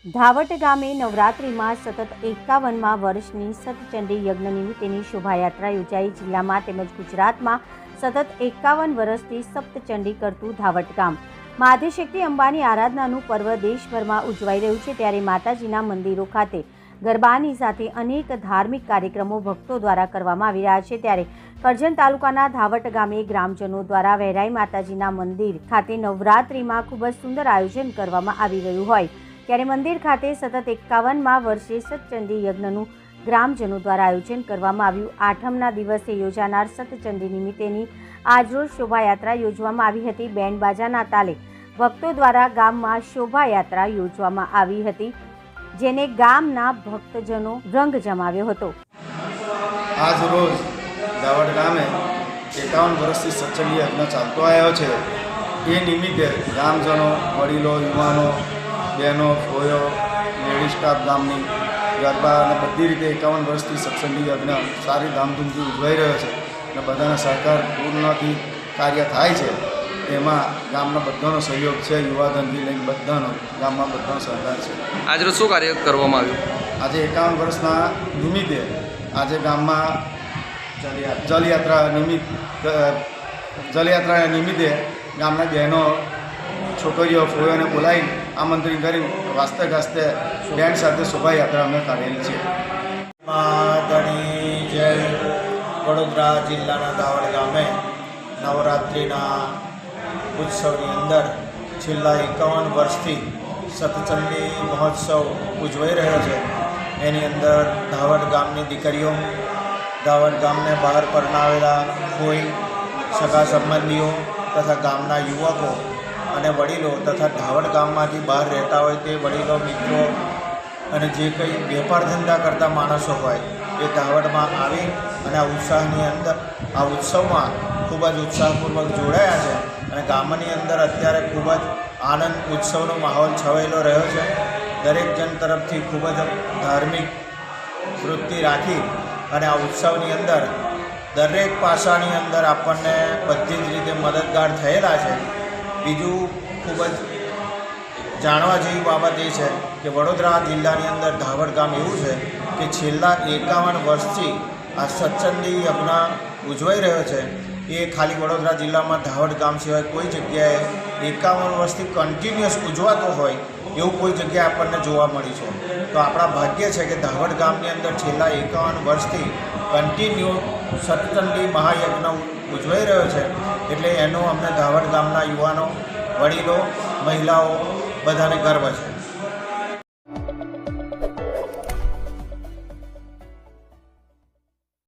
ધાવટ ગામે નવરાત્રિમાં સતત 51મા વર્ષની સતચંડી યજ્ઞ નિમિત્તેની શોભાયાત્રા યોજાઈ. જિલ્લામાં તેમજ ગુજરાતમાં સતત 51 વર્ષથી સપ્તચંડી કરતું ધાવટ ગામ આદ્યશક્તિ અંબાની આરાધનાનું પર્વ દેશભરમાં ઉજવાઈ રહ્યું છે. ત્યારે માતાજીના મંદિરો ખાતે ગરબાની સાથે અનેક ધાર્મિક કાર્યક્રમો ભક્તો દ્વારા કરવામાં આવી રહ્યા છે. ત્યારે કરજણ તાલુકાના ધાવટ ગામે ગ્રામજનો દ્વારા વહેરાઈ માતાજીના મંદિર ખાતે નવરાત્રિમાં ખૂબ જ સુંદર આયોજન કરવામાં આવી રહ્યું હોય ત્યારે મંદિર ખાતે સતત 51મા વર્ષે સતચંડી યજ્ઞનું ગ્રામજનો દ્વારા આયોજન કરવામાં આવ્યું. આઠમના દિવસે યોજાનાર સતચંડી નિમિત્તેની આજરોજ શોભાયાત્રા યોજવામાં આવી હતી. બેન્ડ બાજાના તાલે ભક્તો દ્વારા ગામમાં શોભાયાત્રા યોજવામાં આવી હતી, જેને ગામના ભક્તજનો રંગ જમાવ્યો હતો. આજ રોજ ધાવટ ગામે 51 વર્ષથી સતચંડી યજ્ઞ ચાલતો આવ્યો છે. એ નિમિત્તે ગામજનો, વડીલો, યુવાનો, બહેનો, ફોયો, લેડી સ્ટાફ ગામની ગરબા અને બધી રીતે 51 વર્ષથી સત્સંગી યજ્ઞ સારી ધામધૂમથી ઉજવાઈ રહ્યો છે અને બધાના સહકાર પૂર્ણથી કાર્ય થાય છે. એમાં ગામના બધાનો સહયોગ છે, યુવાધનથી લઈને બધાનો ગામમાં બધાનો સહકાર છે. આજે શું કાર્ય કરવામાં આવ્યું? આજે 51 વર્ષના નિમિત્તે આજે ગામમાં જલયાત્રા નિમિત્તે ગામના બહેનો, છોકરીઓ, ફોયોને બોલાવી આમંત્રિત કરી વાસ્તે ગાસ્તે બેન્ડ સાથે શોભાયાત્રા અમે કાઢેલી છે. માતાની જય. વડોદરા જિલ્લાના ધાવટ ગામે નવરાત્રિના ઉત્સવની અંદર છેલ્લા 51 વર્ષથી સતચંડી મહોત્સવ ઉજવાઈ રહ્યો છે. એની અંદર ધાવટ ગામની દીકરીઓ, ધાવટ ગામને બહાર પરણાવેલા કોઈ સગા સંબંધીઓ તથા ગામના યુવકો અને વડીલો તથા ધાવટ ગામમાંથી બહાર રહેતા હોય તે વડીલો, મિત્રો અને જે કંઈ વેપાર ધંધા કરતા માણસો હોય એ ધાવટમાં આવી અને આ ઉત્સવમાં ખૂબ જ ઉત્સાહપૂર્વક જોડાયા છે. અને ગામની અંદર અત્યારે ખૂબ જ આનંદ, ઉત્સવનો માહોલ છવાયેલો રહ્યો છે. દરેક જન તરફથી ખૂબ જ ધાર્મિક વૃત્તિ રાખી અને આ ઉત્સવની અંદર દરેક પાસાની અંદર આપણને બધી જ રીતે મદદગાર થયેલા છે. બીજું ખૂબ જ જાણવા જેવી બાબત એ છે કે વડોદરા જિલ્લાની અંદર ધાવટ ગામ એવું છે કે છેલ્લા 51 વર્ષથી આ સતચંડી યજ્ઞ ઉજવાઈ રહ્યો છે. એ ખાલી વડોદરા જિલ્લામાં ધાવટ ગામ સિવાય કોઈ જગ્યાએ 51 વર્ષથી કન્ટિન્યુઅસ ઉજવાતો હોય એવું કોઈ જગ્યાએ આપણને જોવા મળી છે. તો આપણા ભાગ્ય છે કે ધાવટ ગામની અંદર છેલ્લા 51 વર્ષથી કન્ટિન્યુ સતચંડી મહાયજ્ઞ ઉજવાઈ રહ્યો છે. એટલે એનો અમને ધાવટ ગામના યુવાનો, વડીલો, મહિલાઓ બધાને ગર્વ છે.